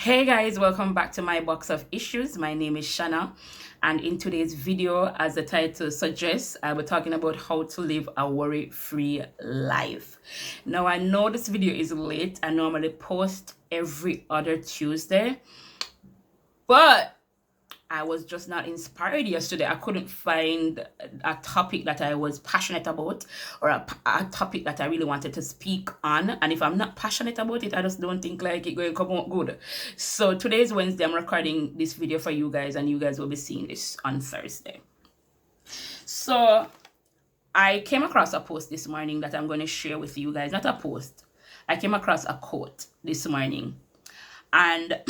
Hey guys, welcome back to my box of issues. My name is Shanna, and in today's video, as the title suggests, I will be talking about how to live a worry-free life. Now, I know this video is late. I normally post every other Tuesday, but I was just not inspired yesterday. I couldn't find a topic that I was passionate about, or a topic that I really wanted to speak on. And if I'm not passionate about it, I just don't think like it going to come out good. So today is Wednesday. I'm recording this video for you guys, and you guys will be seeing this on Thursday. So I came across a post this morning that I'm going to share with you guys. Not a post. I came across a quote this morning, and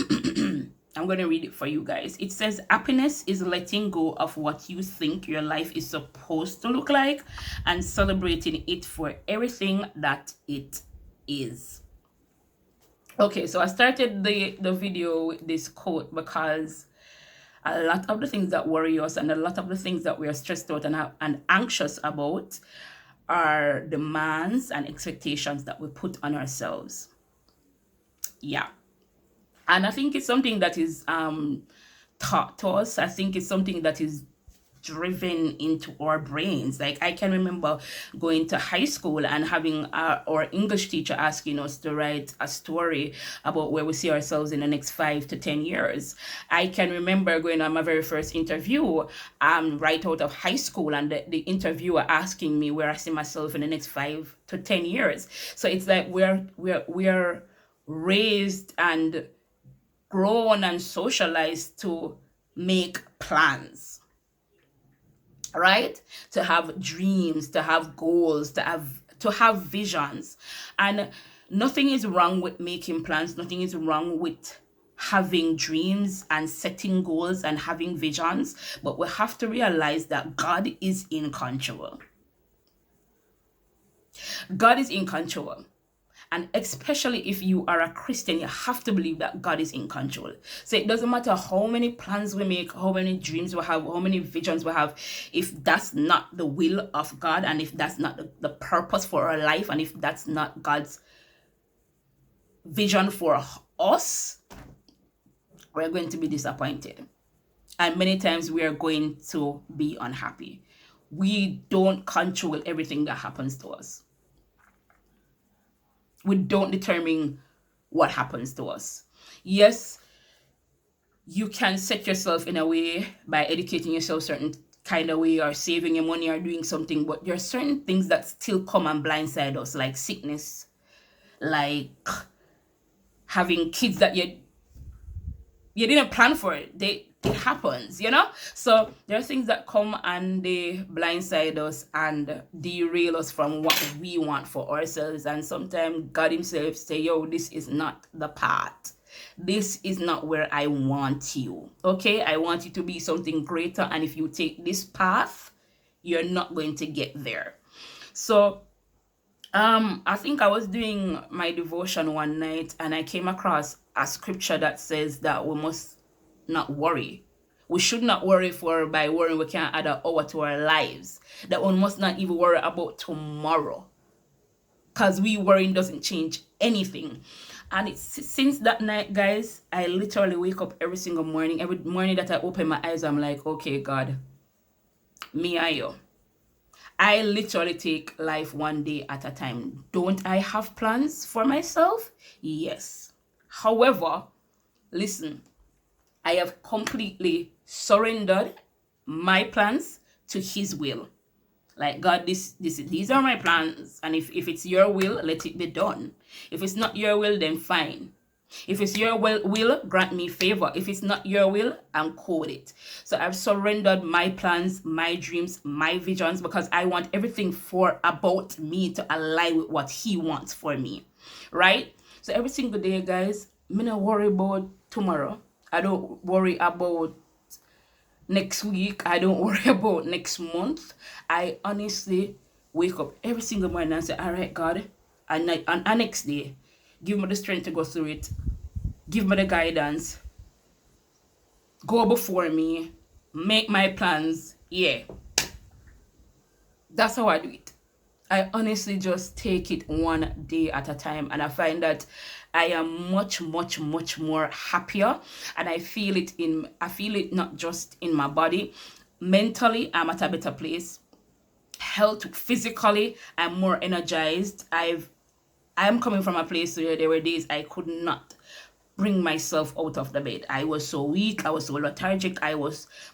I'm going to read it for you guys. It says, happiness is letting go of what you think your life is supposed to look like and celebrating it for everything that it is. Okay, so I started the video with this quote because a lot of the things that worry us and a lot of the things that we are stressed out and anxious about are demands and expectations that we put on ourselves. Yeah. And I think it's something that is taught to us. I think it's something that is driven into our brains. Like I can remember going to high school and having our English teacher asking us to write a story about where we see ourselves in the next 5 to 10 years. I can remember going on my very first interview right out of high school, and the interviewer asking me where I see myself in the next 5 to 10 years. So it's like we're raised and grown and socialized to make plans, right? To have dreams, to have goals, to have visions. And nothing is wrong with making plans. Nothing is wrong with having dreams and setting goals and having visions. But we have to realize that God is in control. God is in control. And especially if you are a Christian, you have to believe that God is in control. So it doesn't matter how many plans we make, how many dreams we have, how many visions we have, if that's not the will of God, and if that's not the purpose for our life, and if that's not God's vision for us, we're going to be disappointed. And many times we are going to be unhappy. We don't control everything that happens to us. We don't determine what happens to us. Yes, you can set yourself in a way by educating yourself certain kind of way, or saving your money, or doing something, but there are certain things that still come and blindside us, like sickness, like having kids that you didn't plan for. It happens, so there are things that come and they blindside us and derail us from what we want for ourselves. And sometimes God himself say, yo, this is not the path, this is not where I want you. Okay, I want you to be something greater, and if you take this path, you're not going to get there. So I think I was doing my devotion one night and I came across a scripture that says that we must not worry. We should not worry, for by worrying we can't add an hour to our lives. That one must not even worry about tomorrow, because worrying doesn't change anything. And it's since that night, guys, I literally wake up every single morning. Every morning that I open my eyes, I'm like, okay, God, me and you. I literally take life one day at a time. Don't I have plans for myself? Yes. However, listen, I have completely surrendered my plans to his will. Like, God, these are my plans, and if it's your will, let it be done. If it's not your will, then fine. If it's your will, grant me favor. If it's not your will, encode it. So I've surrendered my plans, my dreams, my visions, because I want everything about me to align with what he wants for me, right? So every single day, guys, I don't worry about tomorrow. I don't worry about next week. I don't worry about next month. I honestly wake up every single morning and say, all right, God, and next day, give me the strength to go through it. Give me the guidance. Go before me. Make my plans. Yeah. That's how I do it. I honestly just take it one day at a time, and I find that I am much, much, much more happier, and I feel it not just in my body. Mentally, I'm at a better place. Health, physically, I'm more energized. I am coming from a place where there were days I could not bring myself out of the bed. I was so weak, I was so lethargic,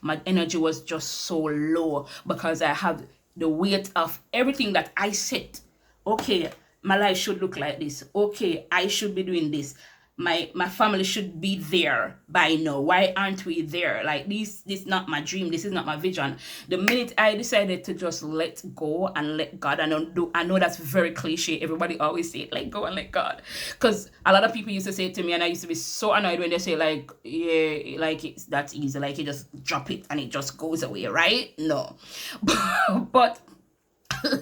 my energy was just so low because I have the weight of everything that I set. Okay, my life should look like this. Okay, I should be doing this. My family should be there by now. Why aren't we there? Like this is not my dream, this is not my vision. The minute I decided to just let go and let God, and I know that's very cliche, everybody always say it, let go and let God, because a lot of people used to say it to me, and I used to be so annoyed when they say, like, yeah, like it's that easy, like you just drop it and it just goes away, right? No. But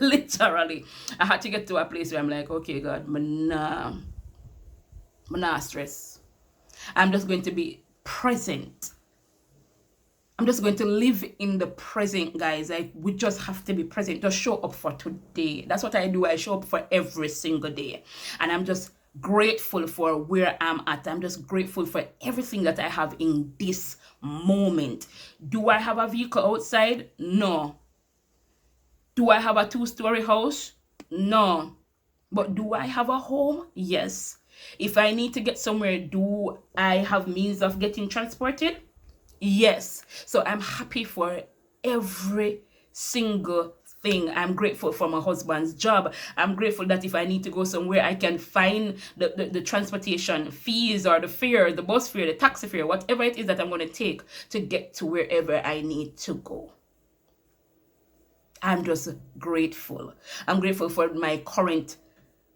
literally I had to get to a place where I'm like, okay, God, I'm not stress. I'm just going to be present. I'm just going to live in the present, guys. Like, we just have to be present. Just show up for today. That's what I do. I show up for every single day. And I'm just grateful for where I'm at. I'm just grateful for everything that I have in this moment. Do I have a vehicle outside? No. Do I have a 2-story house? No. But do I have a home? Yes. If I need to get somewhere, do I have means of getting transported? Yes. So I'm happy for every single thing. I'm grateful for my husband's job. I'm grateful that if I need to go somewhere, I can find the transportation fees, or the fare, the bus fare, the taxi fare, whatever it is that I'm going to take to get to wherever I need to go. I'm just grateful. I'm grateful for my current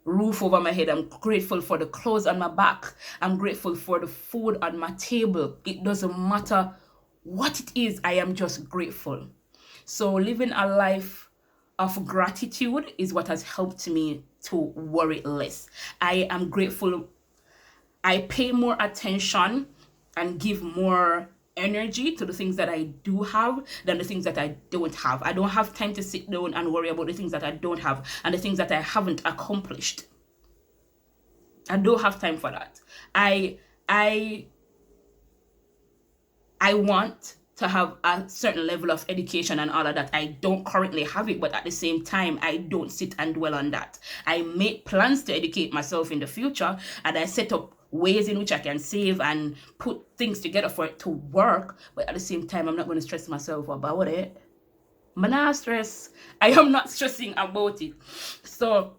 roof over my head. I'm grateful for the clothes on my back. I'm grateful for the food on my table. It doesn't matter what it is, I am just grateful. So living a life of gratitude is what has helped me to worry less. I am grateful. I pay more attention and give more energy to the things that I do have than the things that I don't have. I don't have time to sit down and worry about the things that I don't have and the things that I haven't accomplished. I don't have time for that. I want to have a certain level of education and all of that. I don't currently have it, but at the same time, I don't sit and dwell on that. I make plans to educate myself in the future, and I set up ways in which I can save and put things together for it to work. But at the same time, I'm not going to stress myself about it. I'm not stress. I am not stressing about it. So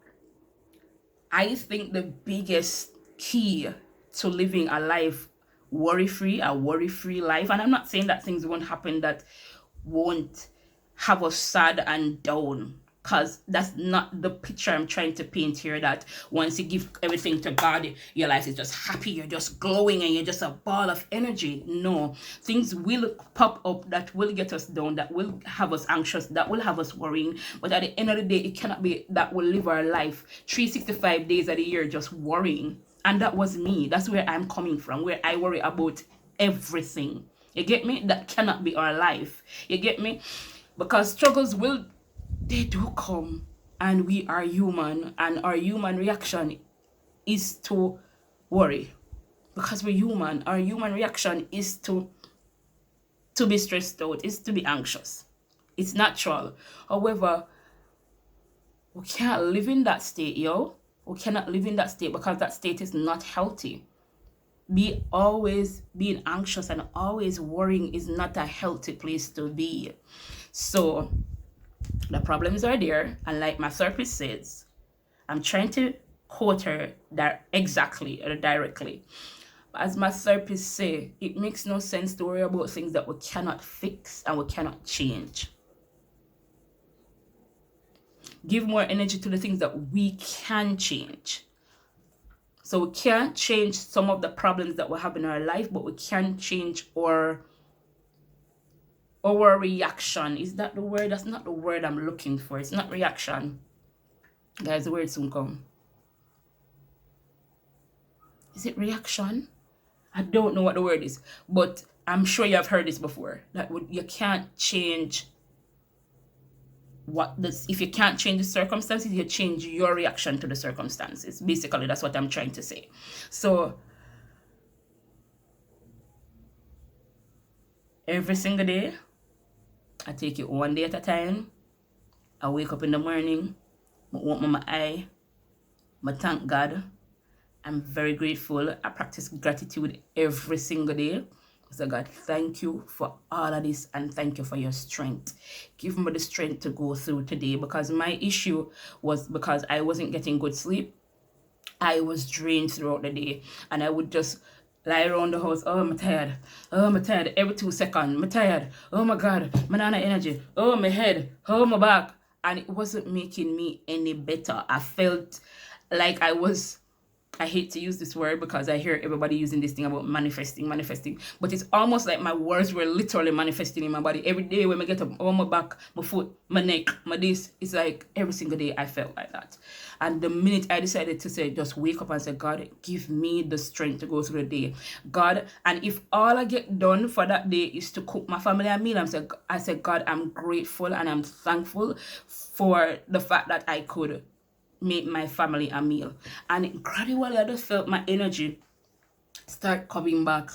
I think the biggest key to living a life worry-free, a worry-free life, and I'm not saying that things won't happen that won't have us sad and down, because that's not the picture I'm trying to paint here, that once you give everything to God, your life is just happy, you're just glowing, and you're just a ball of energy. No, things will pop up that will get us down, that will have us anxious, that will have us worrying, but at the end of the day, it cannot be that we'll live our life 365 days of the year just worrying. And that was me. That's where I'm coming from, where I worry about everything. You get me? That cannot be our life. You get me? Because struggles they do come, and we are human, and our human reaction is to worry. Because we're human, our human reaction is to be stressed out, is to be anxious. It's natural. However, we can't live in that state, yo. We cannot live in that state, because that state is not healthy. Always being anxious and always worrying is not a healthy place to be. So the problems are there, and like my therapist says, I'm trying to quote her exactly or directly. As my therapist say, it makes no sense to worry about things that we cannot fix and we cannot change. Give more energy to the things that we can change. So we can't change some of the problems that we have in our life, but we can change our reaction. Is that the word? That's not the word I'm looking for. It's not reaction. Guys, the word soon come. Is it reaction? I don't know what the word is, but I'm sure you have heard this before. You can't change if you can't change the circumstances, you change your reaction to the circumstances. Basically, that's what I'm trying to say. So every single day, I take it one day at a time. I wake up in the morning, I open my eye, I thank God. I'm very grateful. I practice gratitude every single day. So God, thank you for all of this, and thank you for your strength. Give me the strength to go through today, because my issue was because I wasn't getting good sleep. I was drained throughout the day, and I would just lie around the house. Oh, I'm tired. Oh, I'm tired. Every 2 seconds, I'm tired. Oh my God, my nana energy. Oh, my head. Oh, my back. And it wasn't making me any better. I felt like I hate to use this word because I hear everybody using this thing about manifesting, but it's almost like my words were literally manifesting in my body. Every day when I get up, on my back, my foot, my neck, my this, it's like every single day I felt like that. And the minute I decided to say, just wake up and say, God, give me the strength to go through the day. God, and if all I get done for that day is to cook my family a meal, I said, God, I'm grateful and I'm thankful for the fact that I could make my family a meal. And gradually I just felt my energy start coming back,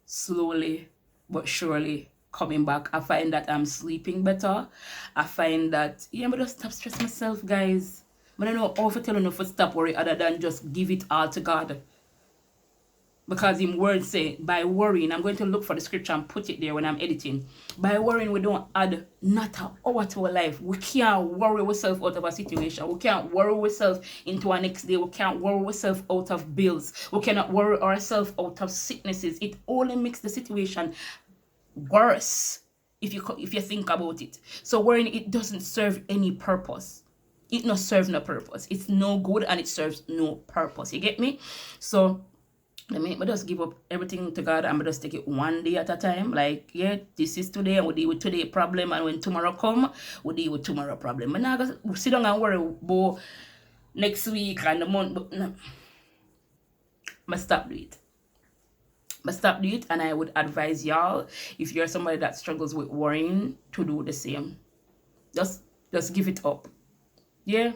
slowly but surely coming back. I find that I'm sleeping better. I find that, yeah, but just stop stressing myself, guys. But I don't know how to tell you to stop worry other than just give it all to God. Because in words say, by worrying, I'm going to look for the scripture and put it there when I'm editing. By worrying, we don't add not an hour to our life. We can't worry ourselves out of a situation. We can't worry ourselves into our next day. We can't worry ourselves out of bills. We cannot worry ourselves out of sicknesses. It only makes the situation worse if you think about it. So worrying, it doesn't serve any purpose. It not serve no purpose. It's no good and it serves no purpose. You get me? So let me just give up everything to God and just take it one day at a time. Like, yeah, this is today and we deal with today problem, and when tomorrow come, we deal with tomorrow problem. I'm not gonna sit down and worry about next week and the month, but no. I stop do it. And I would advise y'all, if you're somebody that struggles with worrying, to do the same. Just give it up. Yeah.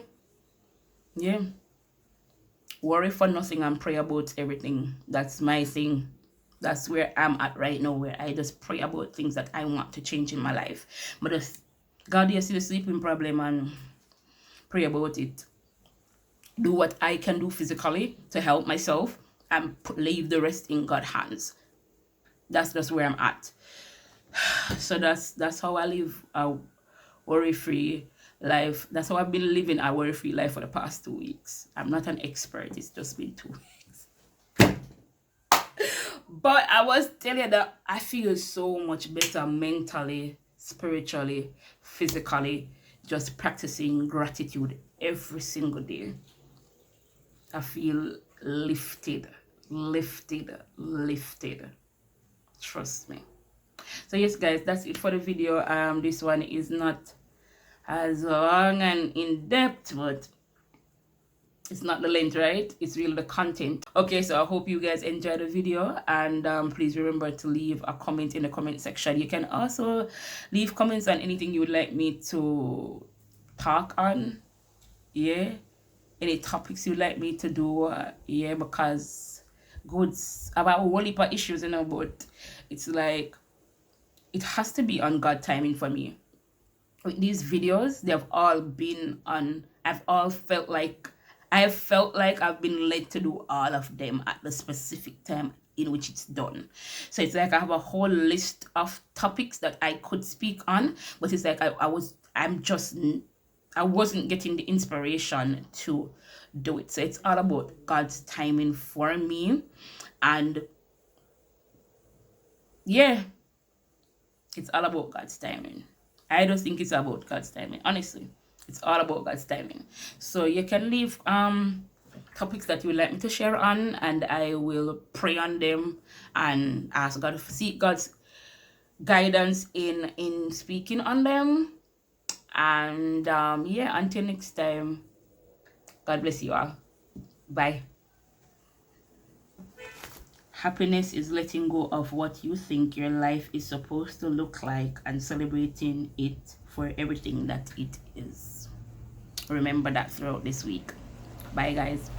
Worry for nothing and pray about everything. That's my thing. That's where I'm at right now, where I just pray about things that I want to change in my life. But if God, you see the sleeping problem, and pray about it. Do what I can do physically to help myself, and leave the rest in God's hands. That's just where I'm at. So that's how I live a worry-free life. That's how I've been living a worry-free life for the past 2 weeks. I'm not an expert. It's just been 2 weeks. But I was telling you that I feel so much better mentally, spiritually, physically, just practicing gratitude every single day. I feel lifted. Trust me. So yes, guys, that's it for the video. This one is not as long and in depth, but it's not the length, right? It's really the content. Okay, so I hope you guys enjoyed the video, and please remember to leave a comment in the comment section. You can also leave comments on anything you would like me to talk on. Yeah, any topics you'd like me to do. Yeah, because goods about a whole heap of issues, but it's like it has to be on God timing for me. With these videos, they've all been on, I've felt like I've been led to do all of them at the specific time in which it's done. So it's like I have a whole list of topics that I could speak on, but it's like I wasn't getting the inspiration to do it. So it's all about God's timing for me. And yeah, it's all about God's timing. I don't think it's about God's timing. Honestly, it's all about God's timing. So you can leave topics that you would like me to share on, and I will pray on them and ask God, seek God's guidance in speaking on them. And yeah, until next time, God bless you all. Bye. Happiness is letting go of what you think your life is supposed to look like and celebrating it for everything that it is. Remember that throughout this week. Bye guys.